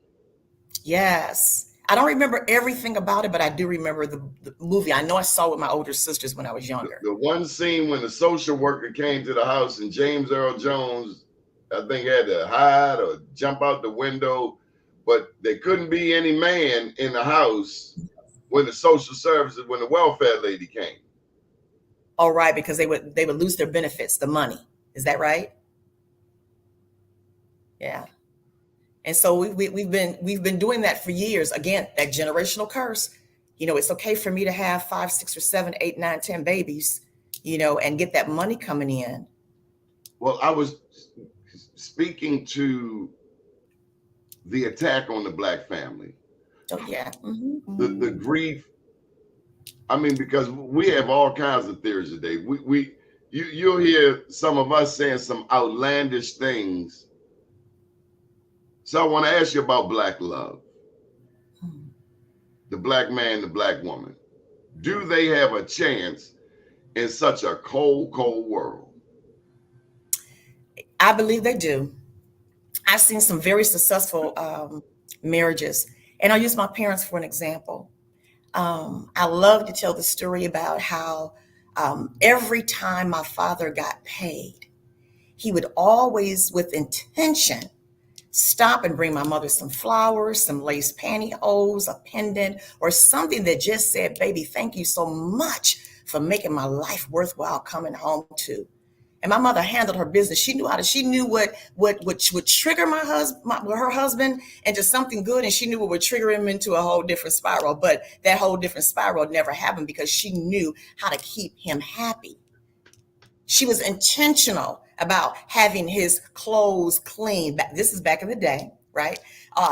Yes. I don't remember everything about it, but I do remember the movie. I know I saw it with my older sisters when I was younger. The one scene when the social worker came to the house and James Earl Jones, I think, had to hide or jump out the window, but there couldn't be any man in the house when the social services, when the welfare lady came. All right, because they would lose their benefits, the money. Is that right? Yeah. And so we've been doing that for years. Again, that generational curse. It's okay for me to have 5, 6, or 7, 8, 9, 10 babies, and get that money coming in. Well, I was speaking to the attack on the Black family. Oh yeah. Mm-hmm. The grief. I mean, because we have all kinds of theories today. You'll hear some of us saying some outlandish things. So I want to ask you about Black love. The Black man, the Black woman. Do they have a chance in such a cold, cold world? I believe they do. I've seen some very successful marriages, and I'll use my parents for an example. I love to tell the story about how every time my father got paid, he would always, with intention, stop and bring my mother some flowers, some lace pantyhose, a pendant, or something that just said, baby, thank you so much for making my life worthwhile coming home to. And my mother handled her business. She knew what would trigger her husband into something good, and she knew what would trigger him into a whole different spiral. But that whole different spiral never happened because she knew how to keep him happy. She was intentional about having his clothes clean. This is back in the day, right?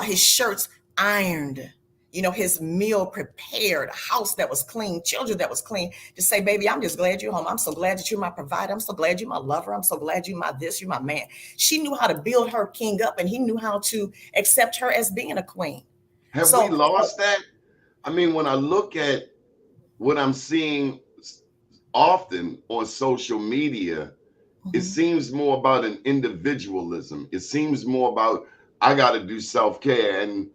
His shirts ironed, his meal prepared, a house that was clean, children that was clean, to say, baby, I'm just glad you're home. I'm so glad that you're my provider. I'm so glad you're my lover. I'm so glad you're my this, you're my man. She knew how to build her king up, and he knew how to accept her as being a queen. Have we lost that? I mean, when I look at what I'm seeing often on social media, it seems more about an individualism. It seems more about, I got to do self-care. And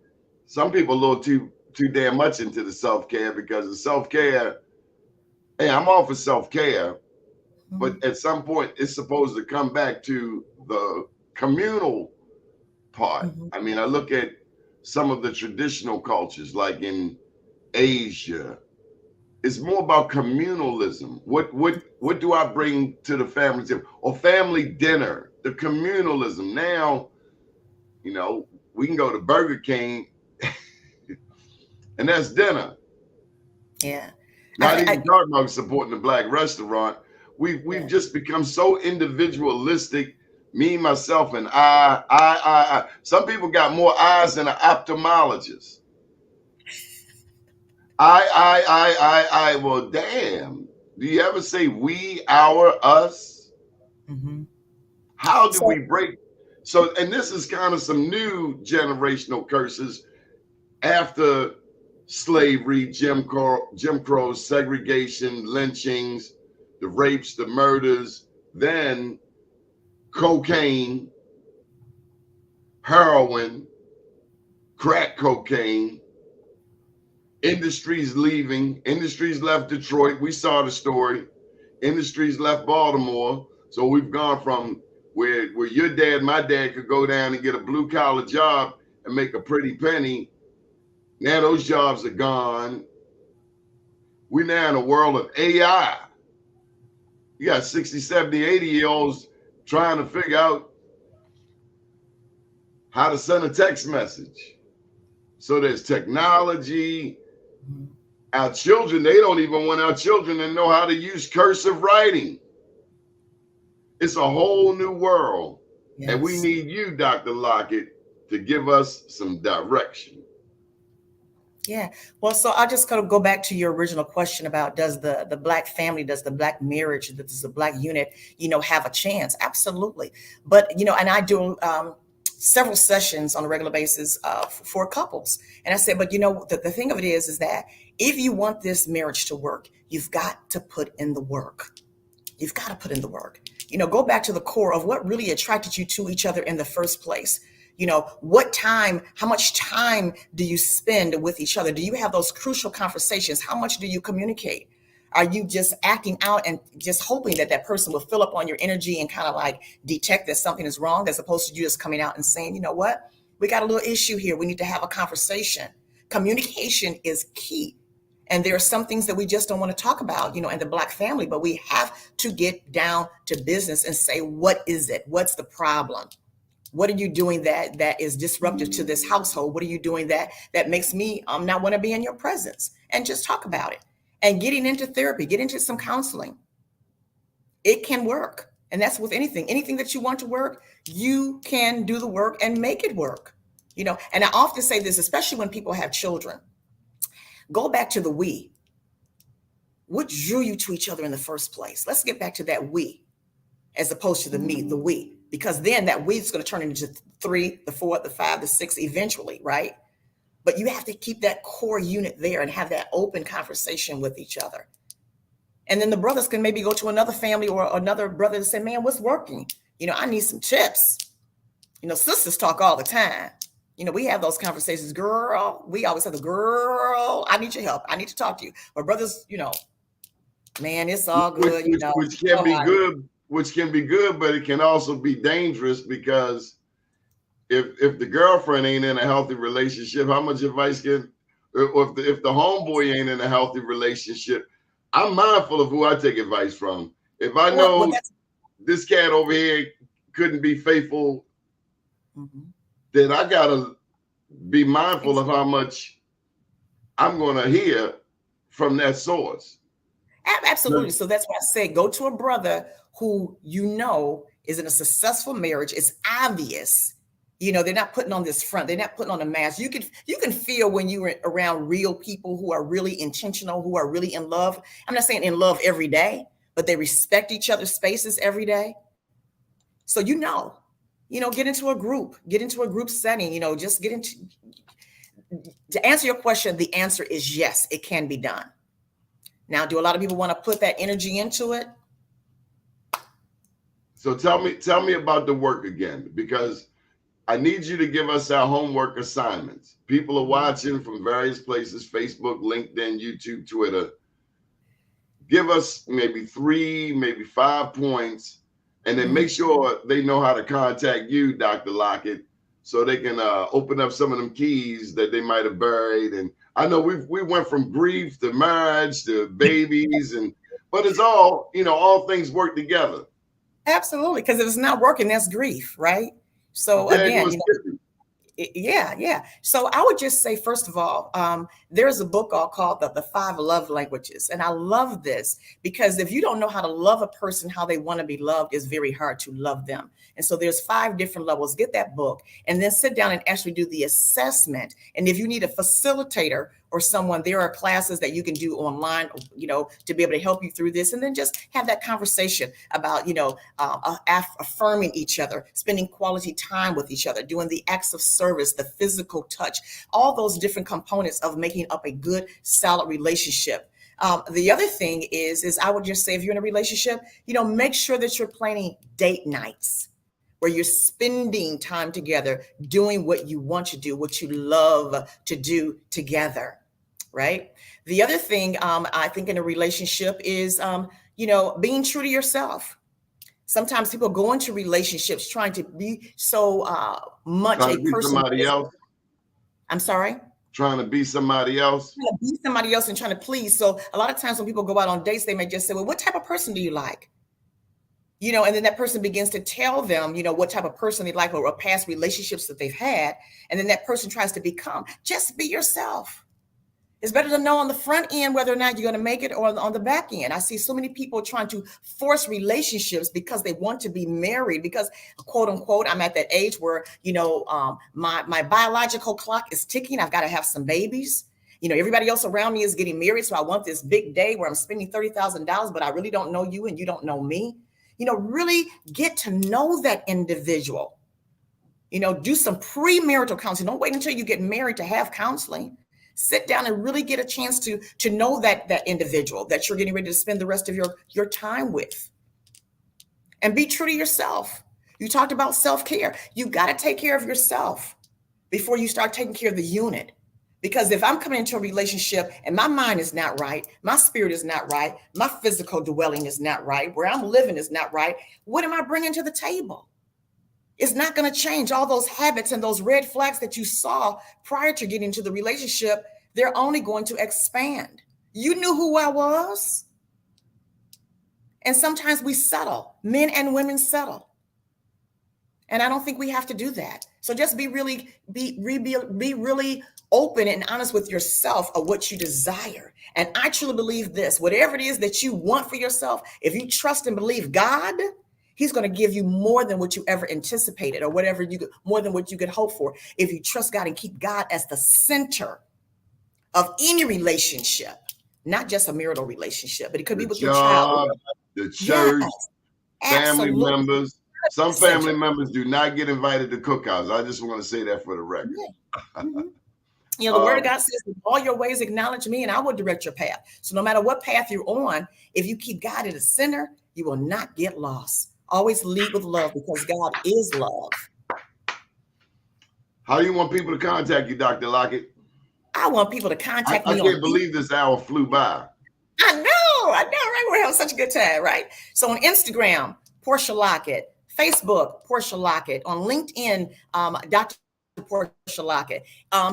some people a little too damn much into the self-care, because the self-care, hey, I'm all for self-care, but at some point it's supposed to come back to the communal part. I mean, I look at some of the traditional cultures, like in Asia, it's more about communalism. What do I bring to the family table, or family dinner? The communalism. Now, we can go to Burger King, and that's dinner. Yeah. Not even talking about supporting the Black restaurant. We've just become so individualistic. Me, myself, and I. Some people got more eyes than an ophthalmologist. I. Well, damn. Do you ever say we, our, us? How do we break? So, and this is kind of some new generational curses after slavery, Jim Crow, segregation, lynchings, the rapes, the murders, then cocaine, heroin, crack cocaine. Industries leaving. Industries left Detroit. We saw the story. Industries left Baltimore. So we've gone from where your dad, my dad, could go down and get a blue collar job and make a pretty penny. Now those jobs are gone. We're now in a world of AI. You got 60, 70, 80-year-olds trying to figure out how to send a text message. So there's technology. Our children, they don't even want our children to know how to use cursive writing. It's a whole new world. Yes. And we need you, Dr. Lockett, to give us some direction. Yeah. Well, so I'll just kind of go back to your original question about, does the Black family, does the Black marriage, does the Black unit, have a chance? Absolutely. But, and I do several sessions on a regular basis for couples. And I said, but the thing of it is that if you want this marriage to work, you've got to put in the work. You've got to put in the work. Go back to the core of what really attracted you to each other in the first place. How much time do you spend with each other? Do you have those crucial conversations? How much do you communicate? Are you just acting out and just hoping that that person will fill up on your energy and kind of like detect that something is wrong, as opposed to you just coming out and saying, you know what, we got a little issue here. We need to have a conversation. Communication is key. And there are some things that we just don't want to talk about, in the Black family, but we have to get down to business and say, what is it? What's the problem? What are you doing that is disruptive to this household? What are you doing that makes me not want to be in your presence? And just talk about it. And getting into therapy, get into some counseling. It can work. And that's with anything that you want to work, you can do the work and make it work. And I often say this, especially when people have children, go back to the we. What drew you to each other in the first place? Let's get back to that we, as opposed to the me, the we, because then that we is going to turn into 3, the 4, the 5, the 6 eventually, right? But you have to keep that core unit there and have that open conversation with each other. And then the brothers can maybe go to another family or another brother and say, man, what's working? I need some tips. Sisters talk all the time. We have those conversations, girl. We always have the girl, I need your help. I need to talk to you. But brothers, man, it's all good. Which can be good. Which can be good, but it can also be dangerous, because if the girlfriend ain't in a healthy relationship, how much advice can, or if the homeboy ain't in a healthy relationship, I'm mindful of who I take advice from. If I know, this cat over here couldn't be faithful, then I gotta be mindful of how much I'm gonna hear from that source. Absolutely. So that's why I say go to a brother who you know is in a successful marriage. It's obvious. You know, they're not putting on this front. They're not putting on a mask. You can feel when you're around real people who are really intentional, who are really in love. I'm not saying in love every day, but they respect each other's spaces every day. So get into a group setting, just get into, to answer your question, the answer is yes, it can be done. Now, do a lot of people want to put that energy into it? So tell me about the work again, because I need you to give us our homework assignments. People are watching from various places, Facebook, LinkedIn, YouTube, Twitter. Give us maybe 3, maybe 5 points, and then make sure they know how to contact you, Dr. Lockett, so they can open up some of them keys that they might have buried. And I know we went from grief to marriage to babies, but it's all, all things work together. Absolutely, because if it's not working, that's grief, right? So again, yeah. So I would just say, first of all, there's a book called the 5 Love Languages. And I love this because if you don't know how to love a person, how they want to be loved, it's very hard to love them. And so there's 5 different levels. Get that book and then sit down and actually do the assessment. And if you need a facilitator or someone, there are classes that you can do online, to be able to help you through this. And then just have that conversation about, affirming each other, spending quality time with each other, doing the acts of service, the physical touch, all those different components of making up a good, solid relationship. The other thing is I would just say, if you're in a relationship, make sure that you're planning date nights where you're spending time together, doing what you want to do, what you love to do together, right? The other thing I think in a relationship is, being true to yourself. Sometimes people go into relationships trying to be so much a person. Somebody else. I'm sorry? Trying to be somebody else. Trying to be somebody else and trying to please. So a lot of times when people go out on dates, they may just say, well, what type of person do you like? And then that person begins to tell them, what type of person they like or past relationships that they've had. And then that person tries to become, just be yourself. It's better to know on the front end whether or not you're going to make it or on the back end. I see so many people trying to force relationships because they want to be married because, quote unquote, I'm at that age where, my biological clock is ticking. I've got to have some babies. Everybody else around me is getting married. So I want this big day where I'm spending $30,000, but I really don't know you and you don't know me. Really get to know that individual. Do some premarital counseling. Don't wait until you get married to have counseling. Sit down and really get a chance to know that individual that you're getting ready to spend the rest of your time with. And be true to yourself. You talked about self-care. You've got to take care of yourself before you start taking care of the unit. Because if I'm coming into a relationship and my mind is not right, my spirit is not right, my physical dwelling is not right, where I'm living is not right, what am I bringing to the table? It's not going to change. All those habits and those red flags that you saw prior to getting into the relationship, they're only going to expand. You knew who I was. And sometimes we settle. Men and women settle. And I don't think we have to do that. So just be really open and honest with yourself of what you desire. And I truly believe this, whatever it is that you want for yourself, if you trust and believe God, He's going to give you more than what you ever anticipated or more than what you could hope for. If you trust God and keep God as the center of any relationship, not just a marital relationship, but it could be with your child. The church, yes, family members. Some family members do not get invited to cookouts. I just want to say that for the record. The word of God says, in all your ways acknowledge me and I will direct your path. So no matter what path you're on, if you keep God at the center, you will not get lost. Always lead with love because God is love. How do you want people to contact you, Dr. Lockett? I want people to contact me. I can't believe this hour flew by. I know, right? We're having such a good time, right? So on Instagram, Portia Lockett. Facebook, Portia Lockett. On LinkedIn, Dr. Portia Lockett.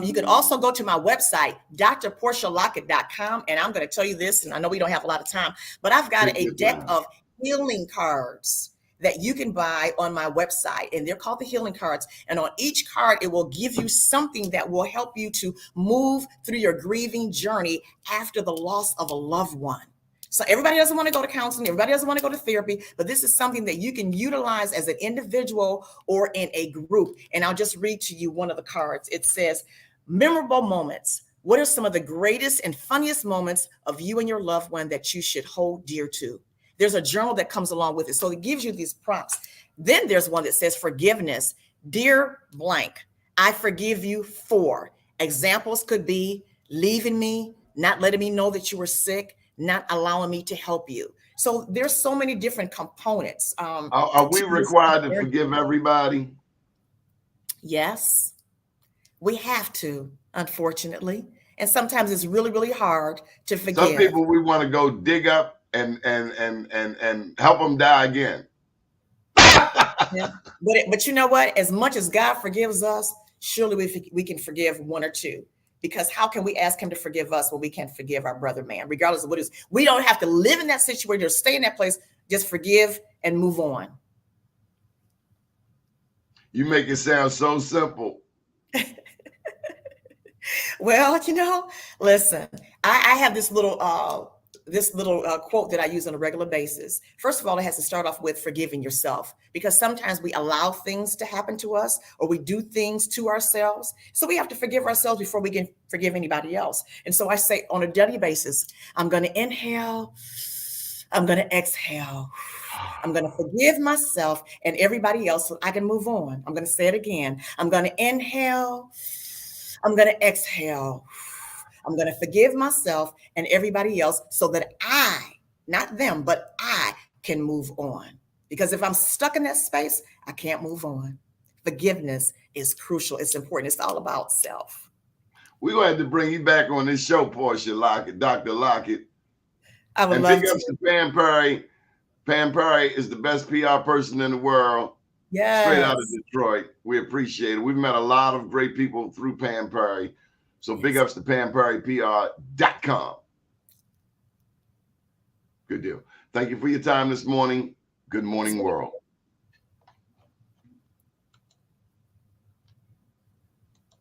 You can also go to my website, drportialockett.com. And I'm going to tell you this, and I know we don't have a lot of time, but I've got a deck of healing cards that you can buy on my website, and they're called the healing cards. And on each card, it will give you something that will help you to move through your grieving journey after the loss of a loved one. So everybody doesn't want to go to counseling, everybody doesn't want to go to therapy, but this is something that you can utilize as an individual or in a group. And I'll just read to you one of the cards. It says, memorable moments. What are some of the greatest and funniest moments of you and your loved one that you should hold dear to? There's a journal that comes along with it. So it gives you these prompts. Then there's one that says forgiveness. Dear blank, I forgive you for. Examples could be leaving me, not letting me know that you were sick, not allowing me to help you. So there's so many different components. Are we required to forgive everybody? Yes, we have to, unfortunately. And sometimes it's really, really hard to forgive. Some people we want to go dig up and help them die again. Yeah. But you know what? As much as God forgives us, surely we can forgive one or two. Because how can we ask him to forgive us when we can't forgive our brother, man, regardless of what it is? We don't have to live in that situation or stay in that place. Just forgive and move on. You make it sound so simple. Well, listen, I have this little quote that I use on a regular basis. First of all, it has to start off with forgiving yourself, because sometimes we allow things to happen to us or we do things to ourselves. So we have to forgive ourselves before we can forgive anybody else. And so I say on a daily basis, I'm going to inhale, I'm going to exhale. I'm going to forgive myself and everybody else so I can move on. I'm going to say it again. I'm going to inhale, I'm going to exhale. I'm going to forgive myself and everybody else so that I, not them, but I can move on. Because if I'm stuck in that space, I can't move on. Forgiveness is crucial. It's important. It's all about self. We're going to have to bring you back on this show, Portia Lockett, Dr. Lockett. I would and love big ups to Pam Perry. Pam Perry is the best PR person in the world. Yes. Straight out of Detroit. We appreciate it. We've met a lot of great people through Pam Perry. So big ups to PamPerryPR.com. Good deal. Thank you for your time this morning. Good morning, world.